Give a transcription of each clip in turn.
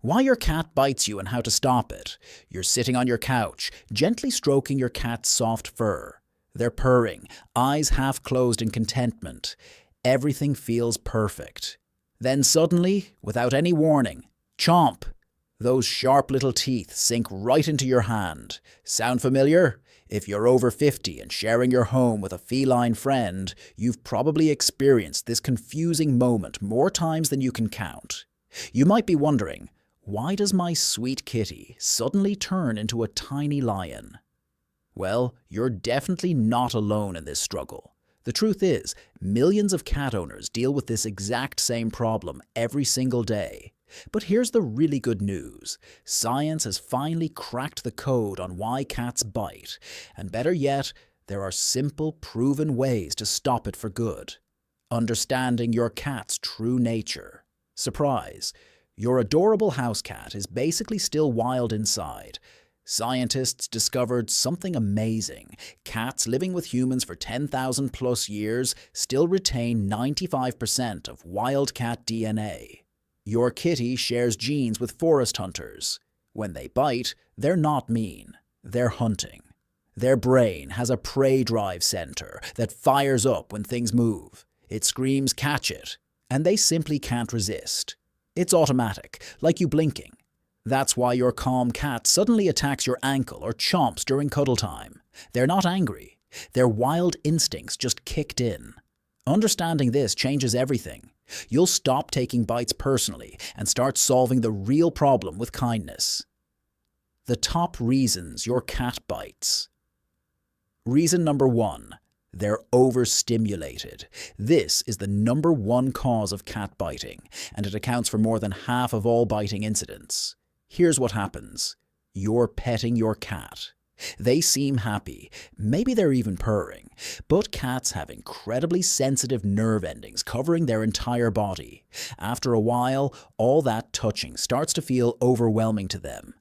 Why your cat bites you and how to stop it. You're sitting on your couch, gently stroking your cat's soft fur. They're purring, eyes half closed in contentment. Everything feels perfect. Then suddenly, without any warning, CHOMP! Those sharp little teeth sink right into your hand. Sound familiar? If you're over 50 and sharing your home with a feline friend, you've probably experienced this confusing moment more times than you can count. You might be wondering, why does my sweet kitty suddenly turn into a tiny lion? Well, you're definitely not alone in this struggle. The truth is, millions of cat owners deal with this exact same problem every single day. But here's the really good news. Science has finally cracked the code on why cats bite. And better yet, there are simple, proven ways to stop it for good. Understanding your cat's true nature. Surprise! Your adorable house cat is basically still wild inside. Scientists discovered something amazing. Cats living with humans for 10,000 plus years still retain 95% of wild cat DNA. Your kitty shares genes with forest hunters. When they bite, they're not mean. They're hunting. Their brain has a prey drive center that fires up when things move. It screams, "Catch it!" and they simply can't resist. It's automatic, like you blinking. That's why your calm cat suddenly attacks your ankle or chomps during cuddle time. They're not angry. Their wild instincts just kicked in. Understanding this changes everything. You'll stop taking bites personally and start solving the real problem with kindness. The top reasons your cat bites. Reason number 1. They're overstimulated. This is the number 1 cause of cat biting, and it accounts for more than half of all biting incidents. Here's what happens. You're petting your cat. They seem happy, maybe they're even purring, but cats have incredibly sensitive nerve endings covering their entire body. After a while, all that touching starts to feel overwhelming to them.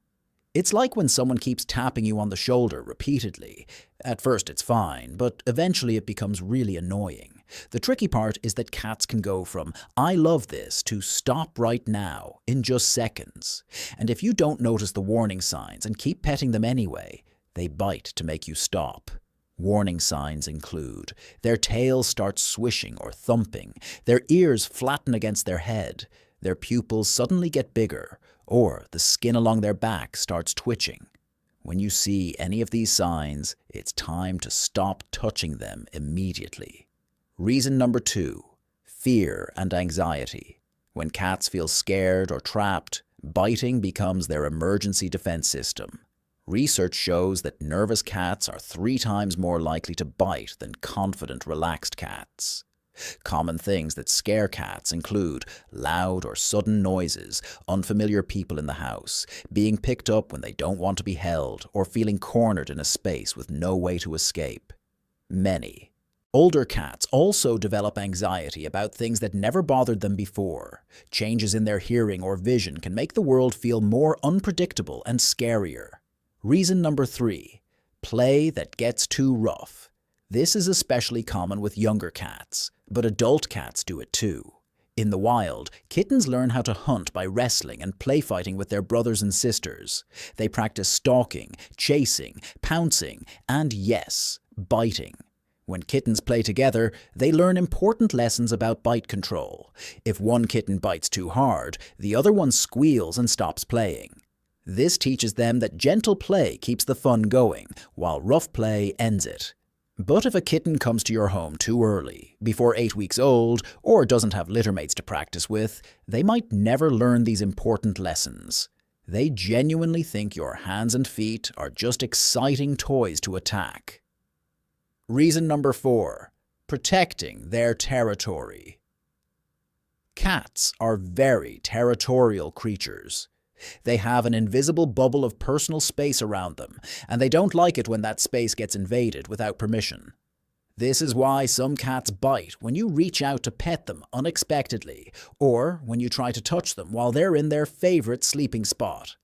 It's like when someone keeps tapping you on the shoulder repeatedly. At first it's fine, but eventually it becomes really annoying. The tricky part is that cats can go from "I love this" to "stop right now" in just seconds. And if you don't notice the warning signs and keep petting them anyway, they bite to make you stop. Warning signs include their tails start swishing or thumping, their ears flatten against their head, their pupils suddenly get bigger, or the skin along their back starts twitching. When you see any of these signs, it's time to stop touching them immediately. Reason number 2. Fear and anxiety. When cats feel scared or trapped, biting becomes their emergency defense system. Research shows that nervous cats are 3 times more likely to bite than confident, relaxed cats. Common things that scare cats include loud or sudden noises, unfamiliar people in the house, being picked up when they don't want to be held, or feeling cornered in a space with no way to escape. Many older cats also develop anxiety about things that never bothered them before. Changes in their hearing or vision can make the world feel more unpredictable and scarier. Reason number 3. Play that gets too rough. This is especially common with younger cats, but adult cats do it too. In the wild, kittens learn how to hunt by wrestling and play fighting with their brothers and sisters. They practice stalking, chasing, pouncing, and yes, biting. When kittens play together, they learn important lessons about bite control. If one kitten bites too hard, the other one squeals and stops playing. This teaches them that gentle play keeps the fun going, while rough play ends it. But if a kitten comes to your home too early, before 8 weeks old, or doesn't have littermates to practice with, they might never learn these important lessons. They genuinely think your hands and feet are just exciting toys to attack. Reason number 4. Protecting their territory. Cats are very territorial creatures. They have an invisible bubble of personal space around them, and they don't like it when that space gets invaded without permission. This is why some cats bite when you reach out to pet them unexpectedly, or when you try to touch them while they're in their favorite sleeping spot.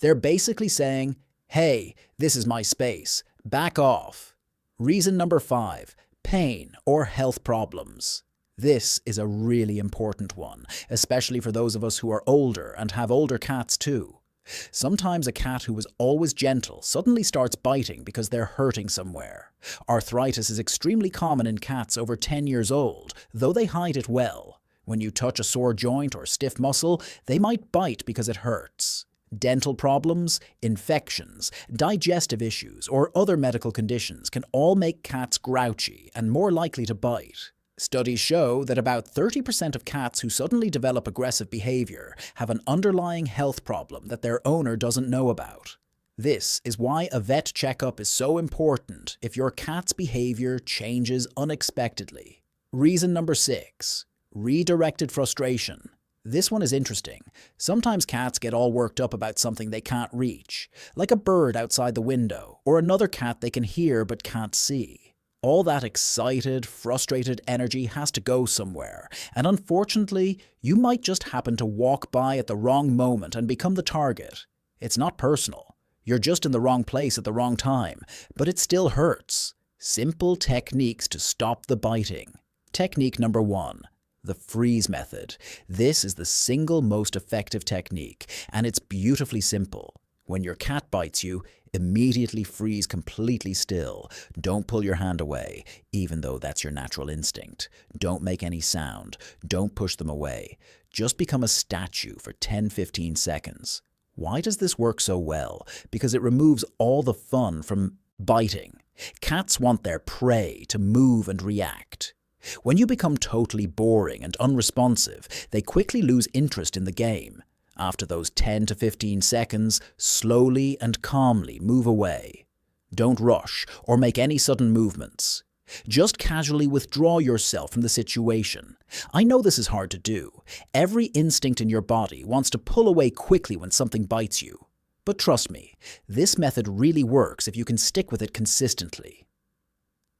They're basically saying, "Hey, this is my space. Back off." Reason number 5. Pain or health problems. This is a really important one, especially for those of us who are older and have older cats too. Sometimes a cat who was always gentle suddenly starts biting because they're hurting somewhere. Arthritis is extremely common in cats over 10 years old, though they hide it well. When you touch a sore joint or stiff muscle, they might bite because it hurts. Dental problems, infections, digestive issues, or other medical conditions can all make cats grouchy and more likely to bite. Studies show that about 30% of cats who suddenly develop aggressive behavior have an underlying health problem that their owner doesn't know about. This is why a vet checkup is so important if your cat's behavior changes unexpectedly. Reason number 6. Redirected frustration. This one is interesting. Sometimes cats get all worked up about something they can't reach, like a bird outside the window, or another cat they can hear but can't see. All that excited, frustrated energy has to go somewhere, and unfortunately, you might just happen to walk by at the wrong moment and become the target. It's not personal. You're just in the wrong place at the wrong time, but it still hurts. Simple techniques to stop the biting. Technique number 1. The freeze method. This is the single most effective technique, and it's beautifully simple. When your cat bites you, immediately freeze completely still. Don't pull your hand away, even though that's your natural instinct. Don't make any sound. Don't push them away. Just become a statue for 10-15 seconds. Why does this work so well? Because it removes all the fun from biting. Cats want their prey to move and react. When you become totally boring and unresponsive, they quickly lose interest in the game. After those 10 to 15 seconds, slowly and calmly move away. Don't rush or make any sudden movements. Just casually withdraw yourself from the situation. I know this is hard to do. Every instinct in your body wants to pull away quickly when something bites you. But trust me, this method really works if you can stick with it consistently.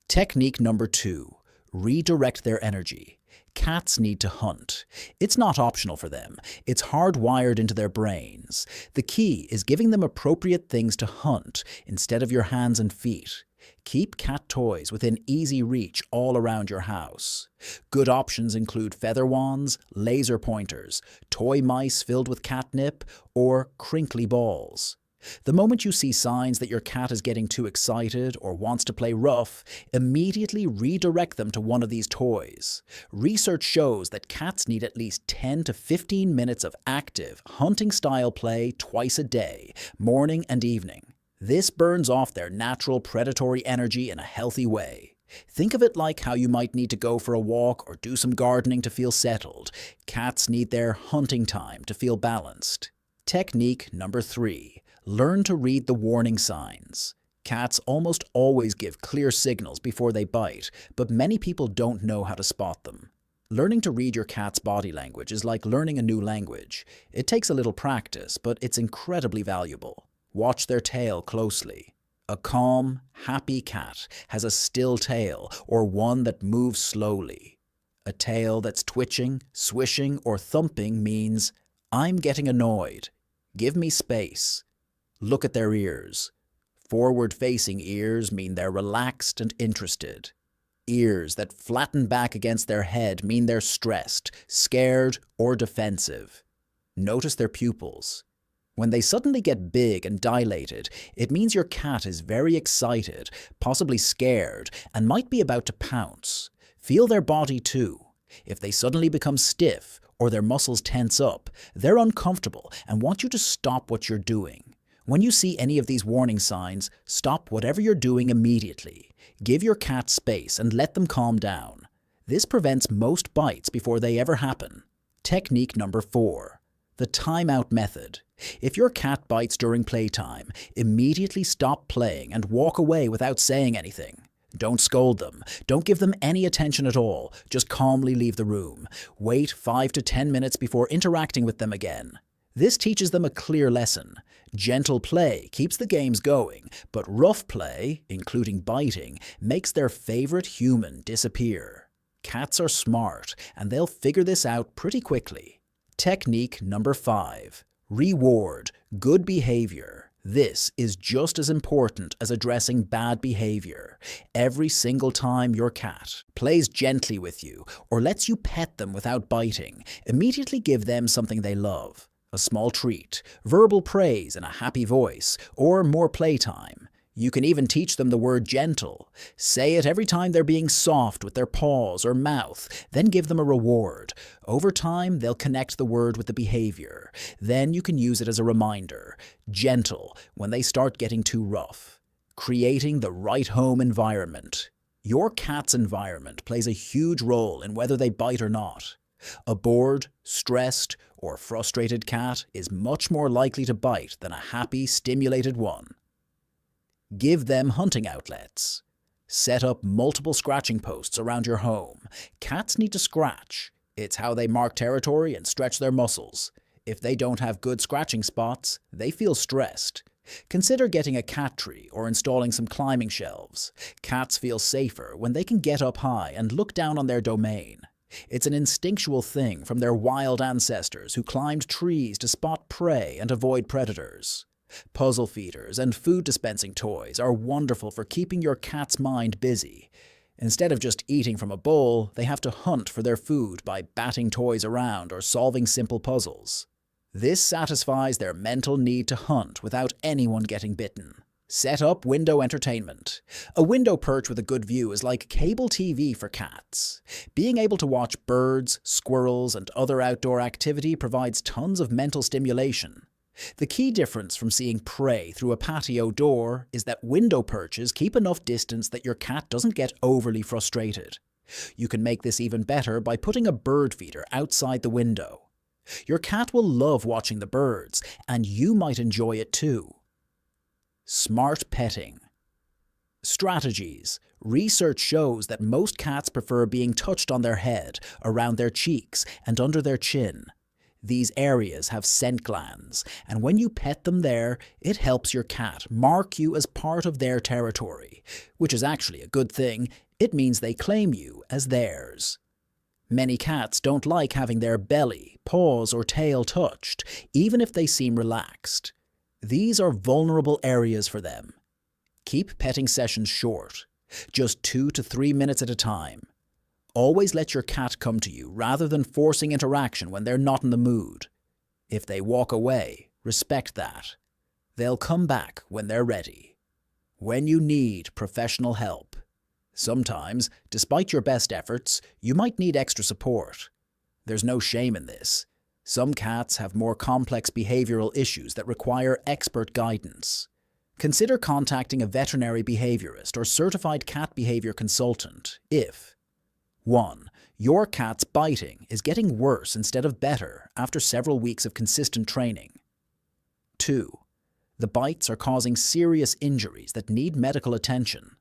Technique number 2. Redirect their energy. Cats need to hunt. It's not optional for them. It's hardwired into their brains. The key is giving them appropriate things to hunt instead of your hands and feet. Keep cat toys within easy reach all around your house. Good options include feather wands, laser pointers, toy mice filled with catnip, or crinkly balls. The moment you see signs that your cat is getting too excited or wants to play rough, immediately redirect them to one of these toys. Research shows that cats need at least 10 to 15 minutes of active, hunting-style play twice a day, morning and evening. This burns off their natural predatory energy in a healthy way. Think of it like how you might need to go for a walk or do some gardening to feel settled. Cats need their hunting time to feel balanced. Technique number 3. Learn to read the warning signs. Cats almost always give clear signals before they bite, but many people don't know how to spot them. Learning to read your cat's body language is like learning a new language. It takes a little practice, but it's incredibly valuable. Watch their tail closely. A calm, happy cat has a still tail, or one that moves slowly. A tail that's twitching, swishing, or thumping means, "I'm getting annoyed. Give me space." Look at their ears. Forward-facing ears mean they're relaxed and interested. Ears that flatten back against their head mean they're stressed, scared, or defensive. Notice their pupils. When they suddenly get big and dilated, it means your cat is very excited, possibly scared, and might be about to pounce. Feel their body too. If they suddenly become stiff or their muscles tense up, they're uncomfortable and want you to stop what you're doing. When you see any of these warning signs, stop whatever you're doing immediately. Give your cat space and let them calm down. This prevents most bites before they ever happen. Technique number 4. The timeout method. If your cat bites during playtime, immediately stop playing and walk away without saying anything. Don't scold them. Don't give them any attention at all. Just calmly leave the room. Wait 5 to 10 minutes before interacting with them again. This teaches them a clear lesson. Gentle play keeps the games going, but rough play, including biting, makes their favorite human disappear. Cats are smart, and they'll figure this out pretty quickly. Technique number 5. Reward good behavior. This is just as important as addressing bad behavior. Every single time your cat plays gently with you or lets you pet them without biting, immediately give them something they love. A small treat, verbal praise in a happy voice, or more playtime. You can even teach them the word gentle. Say it every time they're being soft with their paws or mouth, then give them a reward. Over time, they'll connect the word with the behavior. Then you can use it as a reminder. Gentle when they start getting too rough. Creating the right home environment. Your cat's environment plays a huge role in whether they bite or not. A bored, stressed, or frustrated cat is much more likely to bite than a happy, stimulated one. Give them hunting outlets. Set up multiple scratching posts around your home. Cats need to scratch. It's how they mark territory and stretch their muscles. If they don't have good scratching spots, they feel stressed. Consider getting a cat tree or installing some climbing shelves. Cats feel safer when they can get up high and look down on their domain. It's an instinctual thing from their wild ancestors who climbed trees to spot prey and avoid predators. Puzzle feeders and food dispensing toys are wonderful for keeping your cat's mind busy. Instead of just eating from a bowl, they have to hunt for their food by batting toys around or solving simple puzzles. This satisfies their mental need to hunt without anyone getting bitten. Set up window entertainment. A window perch with a good view is like cable TV for cats. Being able to watch birds, squirrels, and other outdoor activity provides tons of mental stimulation. The key difference from seeing prey through a patio door is that window perches keep enough distance that your cat doesn't get overly frustrated. You can make this even better by putting a bird feeder outside the window. Your cat will love watching the birds, and you might enjoy it too. Smart petting. Strategies. Research shows that most cats prefer being touched on their head, around their cheeks, and under their chin. These areas have scent glands, and when you pet them there, it helps your cat mark you as part of their territory, which is actually a good thing. It means they claim you as theirs. Many cats don't like having their belly, paws, or tail touched, even if they seem relaxed. These are vulnerable areas for them. Keep petting sessions short, just 2 to 3 minutes at a time. Always let your cat come to you rather than forcing interaction when they're not in the mood. If they walk away, respect that. They'll come back when they're ready. When you need professional help. Sometimes, despite your best efforts, you might need extra support. There's no shame in this. Some cats have more complex behavioral issues that require expert guidance. Consider contacting a veterinary behaviorist or certified cat behavior consultant if 1. Your cat's biting is getting worse instead of better after several weeks of consistent training. 2. The bites are causing serious injuries that need medical attention.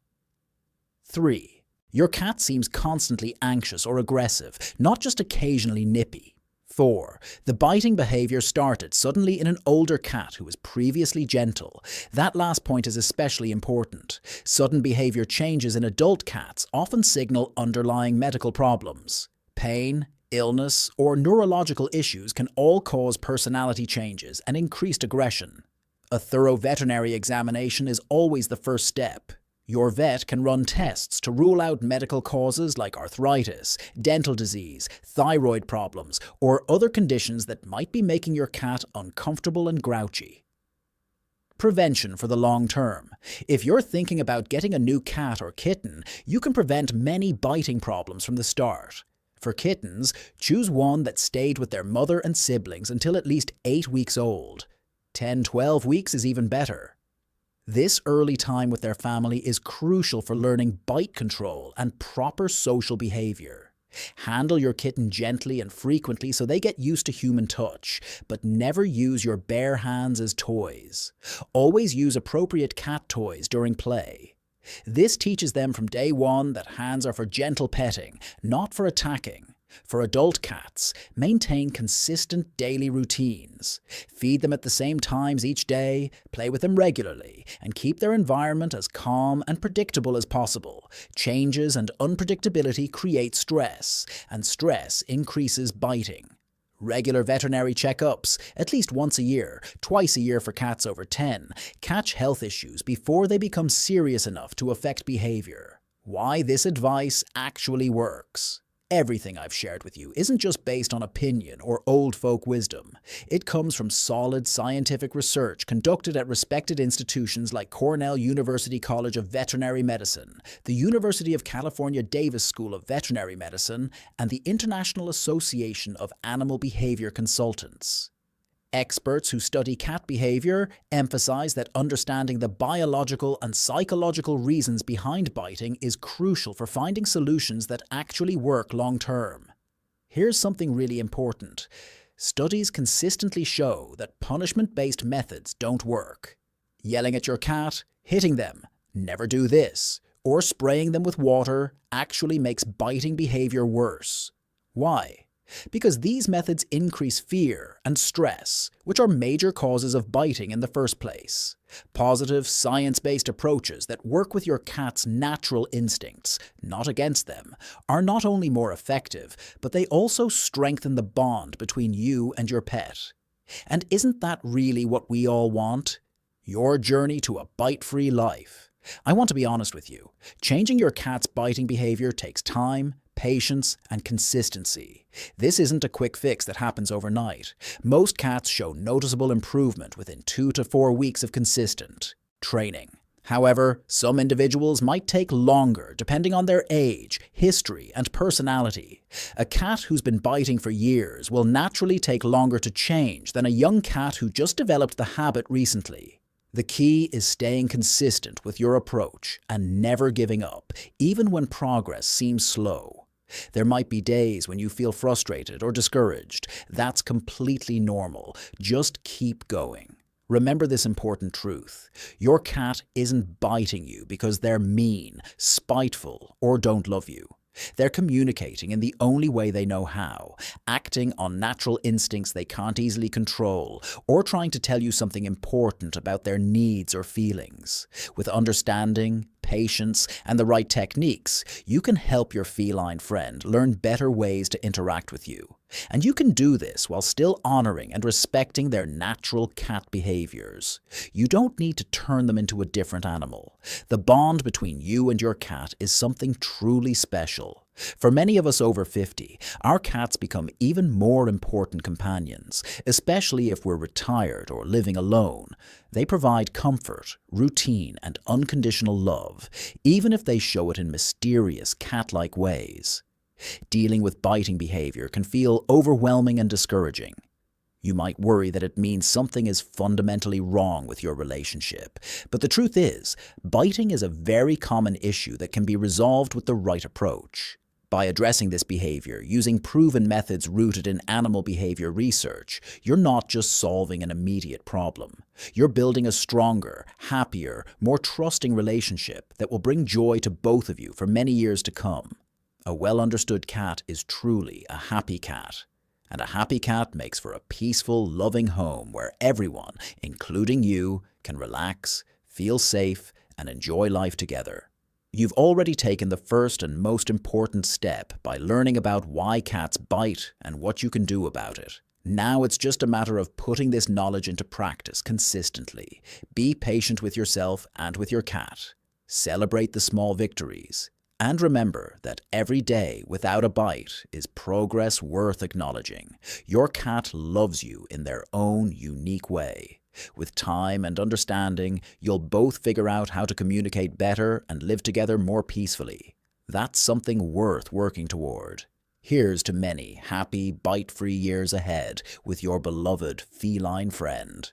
3. Your cat seems constantly anxious or aggressive, not just occasionally nippy. 4. The biting behavior started suddenly in an older cat who was previously gentle. That last point is especially important. Sudden behavior changes in adult cats often signal underlying medical problems. Pain, illness, or neurological issues can all cause personality changes and increased aggression. A thorough veterinary examination is always the first step. Your vet can run tests to rule out medical causes like arthritis, dental disease, thyroid problems, or other conditions that might be making your cat uncomfortable and grouchy. Prevention for the long term. If you're thinking about getting a new cat or kitten, you can prevent many biting problems from the start. For kittens, choose one that stayed with their mother and siblings until at least 8 weeks old. 10-12 weeks is even better. This early time with their family is crucial for learning bite control and proper social behavior. Handle your kitten gently and frequently so they get used to human touch, but never use your bare hands as toys. Always use appropriate cat toys during play. This teaches them from day one that hands are for gentle petting, not for attacking. For adult cats, maintain consistent daily routines. Feed them at the same times each day, play with them regularly, and keep their environment as calm and predictable as possible. Changes and unpredictability create stress, and stress increases biting. Regular veterinary checkups, at least once a year, twice a year for cats over 10, catch health issues before they become serious enough to affect behavior. Why this advice actually works. Everything I've shared with you isn't just based on opinion or old folk wisdom. It comes from solid scientific research conducted at respected institutions like Cornell University College of Veterinary Medicine, the University of California Davis School of Veterinary Medicine, and the International Association of Animal Behavior Consultants. Experts who study cat behavior emphasize that understanding the biological and psychological reasons behind biting is crucial for finding solutions that actually work long-term. Here's something really important. Studies consistently show that punishment-based methods don't work. Yelling at your cat, hitting them, never do this, or spraying them with water actually makes biting behavior worse. Why? Because these methods increase fear and stress, which are major causes of biting in the first place. Positive, science-based approaches that work with your cat's natural instincts, not against them, are not only more effective, but they also strengthen the bond between you and your pet. And isn't that really what we all want? Your journey to a bite-free life. I want to be honest with you. Changing your cat's biting behavior takes time, patience, and consistency. This isn't a quick fix that happens overnight. Most cats show noticeable improvement within 2 to 4 weeks of consistent training. However, some individuals might take longer depending on their age, history, and personality. A cat who's been biting for years will naturally take longer to change than a young cat who just developed the habit recently. The key is staying consistent with your approach and never giving up, even when progress seems slow. There might be days when you feel frustrated or discouraged. That's completely normal. Just keep going. Remember this important truth. Your cat isn't biting you because they're mean, spiteful, or don't love you. They're communicating in the only way they know how, acting on natural instincts they can't easily control, or trying to tell you something important about their needs or feelings. With understanding, patience, and the right techniques, you can help your feline friend learn better ways to interact with you. And you can do this while still honoring and respecting their natural cat behaviors. You don't need to turn them into a different animal. The bond between you and your cat is something truly special. For many of us over 50, our cats become even more important companions, especially if we're retired or living alone. They provide comfort, routine, and unconditional love, even if they show it in mysterious cat-like ways. Dealing with biting behavior can feel overwhelming and discouraging. You might worry that it means something is fundamentally wrong with your relationship, but the truth is, biting is a very common issue that can be resolved with the right approach. By addressing this behavior using proven methods rooted in animal behavior research, you're not just solving an immediate problem. You're building a stronger, happier, more trusting relationship that will bring joy to both of you for many years to come. A well-understood cat is truly a happy cat. And a happy cat makes for a peaceful, loving home where everyone, including you, can relax, feel safe, and enjoy life together. You've already taken the first and most important step by learning about why cats bite and what you can do about it. Now it's just a matter of putting this knowledge into practice consistently. Be patient with yourself and with your cat. Celebrate the small victories. And remember that every day without a bite is progress worth acknowledging. Your cat loves you in their own unique way. With time and understanding, you'll both figure out how to communicate better and live together more peacefully. That's something worth working toward. Here's to many happy, bite-free years ahead with your beloved feline friend.